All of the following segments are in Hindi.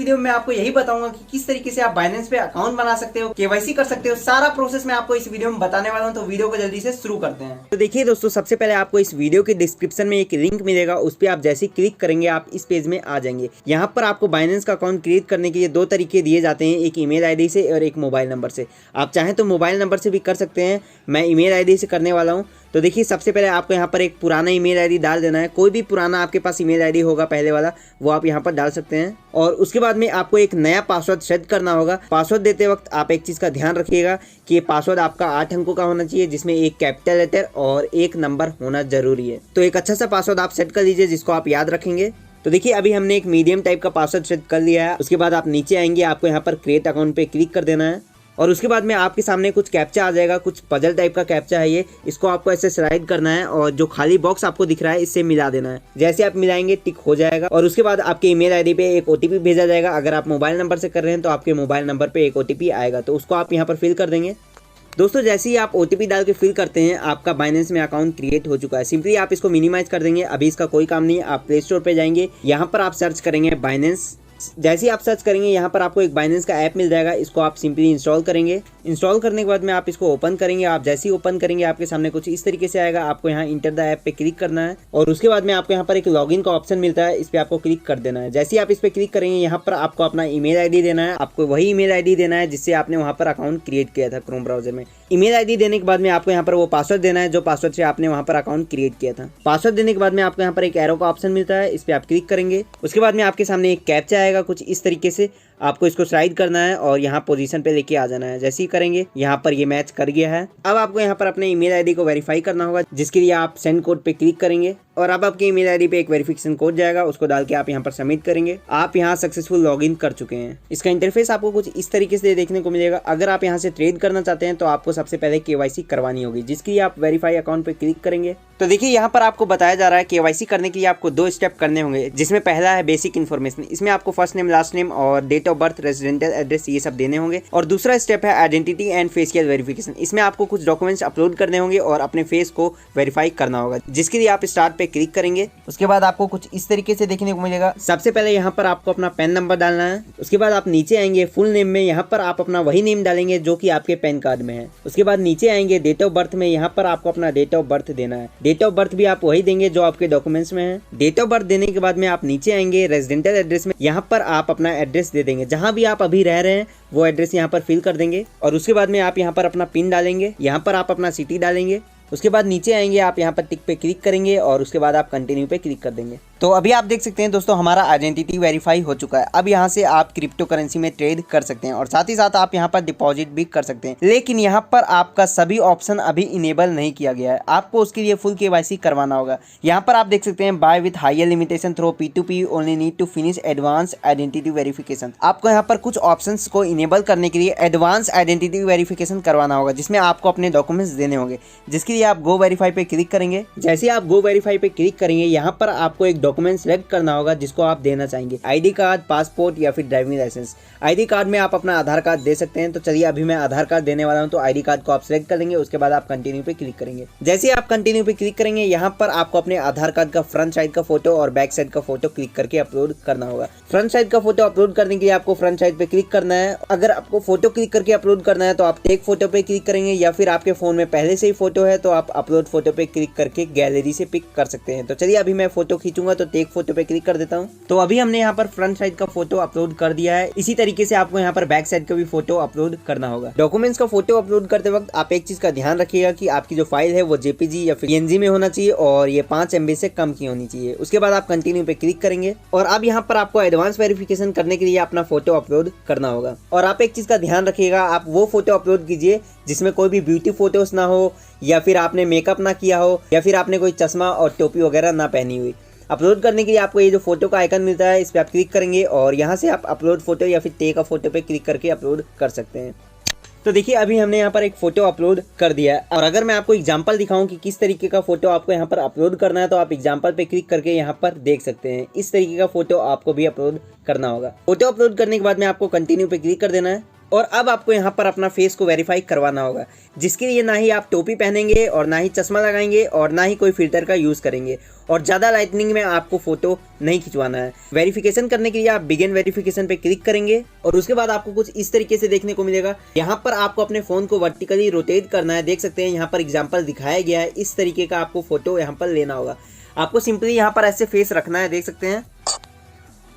वीडियो में मैं आपको यही बताऊंगा कि किस तरीके से आप बाइनेंस पे अकाउंट बना सकते हो, केवाईसी कर सकते हो। सारा प्रोसेस मैं आपको इस वीडियो में बताने वाला हूं, तो वीडियो को जल्दी से शुरू करते हैं। तो देखिए दोस्तों, सबसे पहले आपको इस वीडियो के डिस्क्रिप्शन में एक लिंक मिलेगा, उस पर आप जैसे क्लिक करेंगे आप इस पेज में आ जाएंगे। यहाँ पर आपको बाइनेंस का अकाउंट क्रिएट करने के लिए दो तरीके दिए जाते हैं, एक ईमेल आईडी से और एक मोबाइल नंबर से। आप चाहें तो मोबाइल नंबर से भी कर सकते हैं, मैं ईमेल आईडी से करने वाला हूँ। तो देखिए, सबसे पहले आपको यहाँ पर एक पुराना ईमेल आईडी डाल देना है। कोई भी पुराना आपके पास ईमेल आईडी होगा पहले वाला, वो आप यहाँ पर डाल सकते हैं। और उसके बाद में आपको एक नया पासवर्ड सेट करना होगा। पासवर्ड देते वक्त आप एक चीज़ का ध्यान रखिएगा कि ये पासवर्ड आपका 8 अंकों का होना चाहिए, जिसमें एक कैपिटल लेटर और एक नंबर होना जरूरी है। तो एक अच्छा सा पासवर्ड आप सेट कर लीजिए जिसको आप याद रखेंगे। तो देखिए, अभी हमने एक मीडियम टाइप का पासवर्ड सेट कर लिया है। उसके बाद आप नीचे आएंगे, आपको यहाँ पर क्रिएट अकाउंट पे क्लिक कर देना है और उसके बाद में आपके सामने कुछ कैप्चा आ जाएगा, कुछ पजल टाइप का कैप्चा है ये। इसको आपको ऐसे स्लाइड करना है और जो खाली बॉक्स आपको दिख रहा है इससे मिला देना है। जैसे आप मिलाएंगे टिक हो जाएगा और उसके बाद आपके ईमेल आईडी पे एक ओटीपी भेजा जाएगा। अगर आप मोबाइल नंबर से कर रहे हैं तो आपके मोबाइल नंबर पे एक ओटीपी आएगा, तो उसको आप यहाँ पर फिल कर देंगे। दोस्तों, जैसे ही आप ओटीपी डाल के फिल करते हैं, आपका बाइनेंस में अकाउंट क्रिएट हो चुका है। सिंपली आप इसको मिनिमाइज कर देंगे, अभी इसका कोई काम नहीं है। आप प्ले स्टोर पे जाएंगे, यहाँ पर आप सर्च करेंगे बाइनेंस। जैसे ही आप सर्च करेंगे, यहाँ पर आपको एक बाइनेंस का ऐप मिल जाएगा, इसको आप सिंपली इंस्टॉल करेंगे। इंस्टॉल करने के बाद में आप इसको ओपन करेंगे। आप जैसे ही ओपन करेंगे, आपके सामने कुछ इस तरीके से आएगा। आपको यहाँ इंटर द ऐप पे क्लिक करना है और उसके बाद में आपको यहाँ पर एक लॉगिन का ऑप्शन मिलता है, इस पर आपको क्लिक कर देना है। जैसे ही आप इस पर क्लिक करेंगे, यहाँ पर आपको अपना ईमेल आईडी देना है। आपको वही ईमेल आईडी देना है जिससे आपने वहाँ पर अकाउंट क्रिएट किया था क्रोम ब्राउजर में। ईमेल आईडी देने के बाद में आपको यहाँ पर वो पासवर्ड देना है जो पासवर्ड से आपने वहाँ पर अकाउंट क्रिएट किया था। पासवर्ड देने के बाद में आपको यहाँ पर एक एरो का ऑप्शन मिलता है, इस पर आप क्लिक करेंगे। उसके बाद में आपके सामने एक कैप्चा आएगा, कुछ इस तरीके से आपको इसको स्लाइड करना है और यहाँ पोजीशन पे लेके आ जाना है। जैसे ही करेंगे, यहाँ पर ये मैच कर गया है। अब आपको यहाँ पर अपने ईमेल आईडी को वेरीफाई करना होगा, जिसके लिए आप सेंड कोड पे क्लिक करेंगे और अब आपके ईमेल आईडी पे एक वेरिफिकेशन कोड जाएगा, उसको डाल के आप यहाँ पर सबमिट करेंगे। आप यहाँ सक्सेसफुल लॉगिन कर चुके हैं। इसका इंटरफेस आपको कुछ इस तरीके से देखने को मिलेगा। अगर आप यहाँ से ट्रेड करना चाहते हैं तो आपको सबसे पहले केवाईसी करवानी होगी, जिसके लिए आप वेरीफाई अकाउंट पे क्लिक करेंगे। तो देखिए, यहाँ पर आपको बताया जा रहा है केवाईसी करने के लिए आपको 2 स्टेप करने होंगे, जिसमें पहला है बेसिक इन्फॉर्मेशन। इसमें आपको फर्स्ट नेम, लास्ट नेम और date of birth, residential address ये सब देने होंगे। और दूसरा स्टेप है आइडेंटिटी एंड फेशियल वेरिफिकेशन। इसमें आपको कुछ डॉक्यूमेंट्स अपलोड करने होंगे और अपने फेस को वेरीफाई करना होगा, जिसके लिए आप स्टार्ट पे क्लिक करेंगे। उसके बाद आपको कुछ इस तरीके से देखने को मिलेगा। सबसे पहले यहाँ पर आपको अपना पैन नंबर डालना है। उसके बाद आप नीचे आएंगे, फुल नेम में यहाँ पर आप अपना वही नेम डालेंगे जो कि आपके पैन कार्ड में है। उसके बाद नीचे आएंगे, डेट ऑफ बर्थ में यहाँ पर आपको अपना डेट ऑफ बर्थ देना है। डेट ऑफ बर्थ भी आप वही देंगे जो आपके डॉक्यूमेंट्स में है। डेट ऑफ बर्थ देने के बाद में आप नीचे आएंगे, रेजिडेंशियल एड्रेस में यहाँ पर आप अपना एड्रेस दे देंगे, जहाँ भी आप अभी रह रहे हैं वो एड्रेस यहाँ पर फिल कर देंगे। और उसके बाद में आप यहाँ पर अपना पिन डालेंगे, यहाँ पर आप अपना सिटी डालेंगे। उसके बाद नीचे आएंगे, आप यहाँ पर टिक पे क्लिक करेंगे और उसके बाद आप कंटिन्यू पे क्लिक कर देंगे। तो अभी आप देख सकते हैं दोस्तों, हमारा आइडेंटिटी वेरीफाई हो चुका है। अब यहाँ से आप क्रिप्टो करेंसी में ट्रेड कर सकते हैं और साथ ही साथ आप यहाँ पर डिपॉजिट भी कर सकते हैं। लेकिन यहाँ पर आपका सभी ऑप्शन अभी इनेबल नहीं किया गया है, आपको उसके लिए फुल केवाईसी करवाना होगा। यहाँ पर आप देख सकते हैं, buy with higher limitation through P2P only need to finish advance identity verification. आपको यहाँ पर कुछ ऑप्शन को इनेबल करने के लिए एडवांस आइडेंटिटी वेरिफिकेशन करवाना होगा, जिसमें आपको अपने डॉक्यूमेंट्स देने होंगे, जिसके लिए आप गो वेरीफाई पे क्लिक करेंगे। जैसे आप गो वेरीफाई पे क्लिक करेंगे, यहाँ पर आपको एक डॉक्यूमेंट सेलेक्ट करना होगा जिसको आप देना चाहेंगे, आईडी कार्ड, पासपोर्ट या फिर ड्राइविंग लाइसेंस। आईडी कार्ड में आप अपना आधार कार्ड दे सकते हैं। तो चलिए, अभी मैं आधार कार्ड देने वाला हूं, तो आईडी कार्ड को आप सिलेक्ट कर लेंगे। उसके बाद आप कंटिन्यू पे क्लिक करेंगे। जैसे आप कंटिन्यू पे क्लिक करेंगे, यहाँ पर आपको अपने आधार कार्ड का फ्रंट साइड का फोटो और बैक साइड का फोटो क्लिक करके अपलोड करना होगा। फ्रंट साइड का फोटो अपलोड करने के लिए आपको फ्रंट साइड पे क्लिक करना है। अगर आपको फोटो क्लिक करके अपलोड करना है तो आप टेक फोटो पे क्लिक करेंगे, या फिर आपके फोन में पहले से ही फोटो है तो आप अपलोड फोटो पे क्लिक करके गैलरी से पिक कर सकते हैं। तो चलिए, अभी मैं फोटो खींचूंगा तो टेक फोटो पे क्लिक कर देता हूँ। तो अभी हमने यहाँ पर फ्रंट साइड का फोटो अपलोड कर दिया है। इसी तरीके से आपको यहाँ पर बैक साइड का भी फोटो अपलोड करना होगा। डॉक्यूमेंट्स का फोटो अपलोड करते वक्त आप एक चीज का ध्यान रखिएगा कि आपकी जो फाइल है वो JPG या फिर PNG में होना चाहिए और ये 5 MB से कम की होनी चाहिए। उसके बाद आप कंटिन्यू पे क्लिक करेंगे और अब यहाँ पर आपको एडवांस वेरिफिकेशन करने के लिए अपना फोटो अपलोड करना होगा। और आप एक चीज का ध्यान रखिएगा, आप वो फोटो अपलोड कीजिए जिसमें कोई भी ब्यूटी फोटोज ना हो, या फिर आपने मेकअप ना किया हो, या फिर आपने कोई चश्मा और टोपी वगैरह ना पहनी हुई। अपलोड करने के लिए आपको ये जो फोटो का आइकन मिलता है, इस पर आप क्लिक करेंगे और यहाँ से आप अपलोड फोटो या फिर टेक अ फोटो पे क्लिक करके अपलोड कर सकते हैं। तो देखिए, अभी हमने यहाँ पर एक फोटो अपलोड कर दिया है। और अगर मैं आपको एग्जांपल दिखाऊं कि किस तरीके का फोटो आपको यहाँ पर अपलोड करना है, तो आप एग्जांपल पे क्लिक करके यहाँ पर देख सकते हैं। इस तरीके का फोटो आपको भी अपलोड करना होगा। फोटो अपलोड करने के बाद में आपको कंटिन्यू पे क्लिक कर देना है। और अब आपको यहाँ पर अपना फेस को वेरीफाई करवाना होगा, जिसके लिए ना ही आप टोपी पहनेंगे और ना ही चश्मा लगाएंगे और ना ही कोई फिल्टर का यूज़ करेंगे और ज़्यादा लाइटनिंग में आपको फोटो नहीं खिंचवाना है। वेरिफिकेशन करने के लिए आप बिगिन वेरिफिकेशन पे क्लिक करेंगे और उसके बाद आपको कुछ इस तरीके से देखने को मिलेगा। यहाँ पर आपको अपने फ़ोन को वर्टिकली रोटेट करना है। देख सकते हैं यहाँ पर एग्जाम्पल दिखाया गया है, इस तरीके का आपको फोटो यहाँ पर लेना होगा। आपको सिंपली यहाँ पर ऐसे फेस रखना है, देख सकते हैं।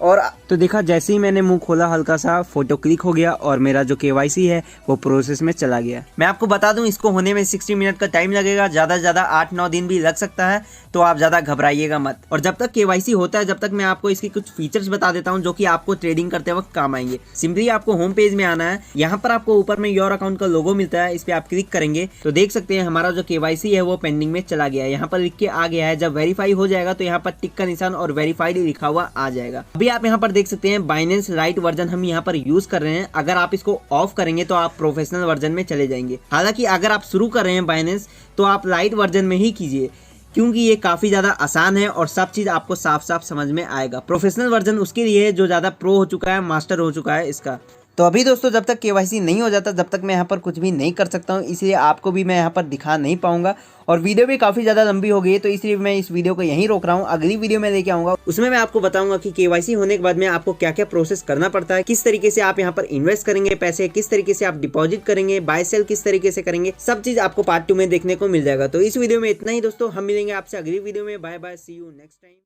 और तो देखा, जैसे ही मैंने मुंह खोला हल्का सा फोटो क्लिक हो गया और मेरा जो KYC है वो प्रोसेस में चला गया। मैं आपको बता दूं इसको होने में 60 मिनट का टाइम लगेगा, ज़्यादा से ज़्यादा 8-9 दिन भी लग सकता है, तो आप ज़्यादा घबराइएगा मत। और जब तक KYC होता है जब तक मैं आपको इसकी कुछ फीचर्स बता देता हूँ जो कि आपको ट्रेडिंग करते वक्त काम आएंगे। सिंपली आपको होम पेज में आना है, यहाँ पर आपको ऊपर में योर अकाउंट का लोगो मिलता है, इस पर आप क्लिक करेंगे तो देख सकते हैं हमारा जो KYC है वो पेंडिंग में चला गया है। यहाँ पर लिख के आ गया है, जब वेरीफाई हो जाएगा तो यहाँ पर टिक का निशान और वेरीफाइड लिखा हुआ आ जाएगा। अभी आप यहाँ पर देख सकते हैं बाइनेंस लाइट वर्जन हम यहाँ पर यूज कर रहे हैं। अगर आप इसको ऑफ करेंगे तो आप प्रोफेशनल वर्जन में चले जाएंगे। हालांकि अगर आप शुरू कर रहे हैं बाइनेंस तो आप लाइट वर्जन में ही कीजिए, क्योंकि ये काफ़ी ज़्यादा आसान है और सब चीज़ आपको साफ साफ समझ में आएगा। प्रोफेशनल वर्जन उसके लिए है जो ज़्यादा प्रो हो चुका है, मास्टर हो चुका है इसका। तो अभी दोस्तों जब तक KYC नहीं हो जाता जब तक मैं यहाँ पर कुछ भी नहीं कर सकता हूँ, इसलिए आपको भी मैं यहाँ पर दिखा नहीं पाऊंगा। और वीडियो भी काफ़ी ज़्यादा लंबी हो गई है, तो इसलिए मैं इस वीडियो को यहीं रोक रहा हूँ। अगली वीडियो में लेके आऊँगा, उसमें मैं आपको बताऊंगा कि KYC होने के बाद में आपको क्या क्या प्रोसेस करना पड़ता है, किस तरीके से आप यहाँ पर इन्वेस्ट करेंगे पैसे, किस तरीके से आप डिपॉजिट करेंगे, बाय सेल किस तरीके से करेंगे, सब चीज़ आपको पार्ट 2 में देखने को मिल जाएगा। तो इस वीडियो में इतना ही दोस्तों, हम मिलेंगे आपसे अगली वीडियो में। Bye bye, see you next time.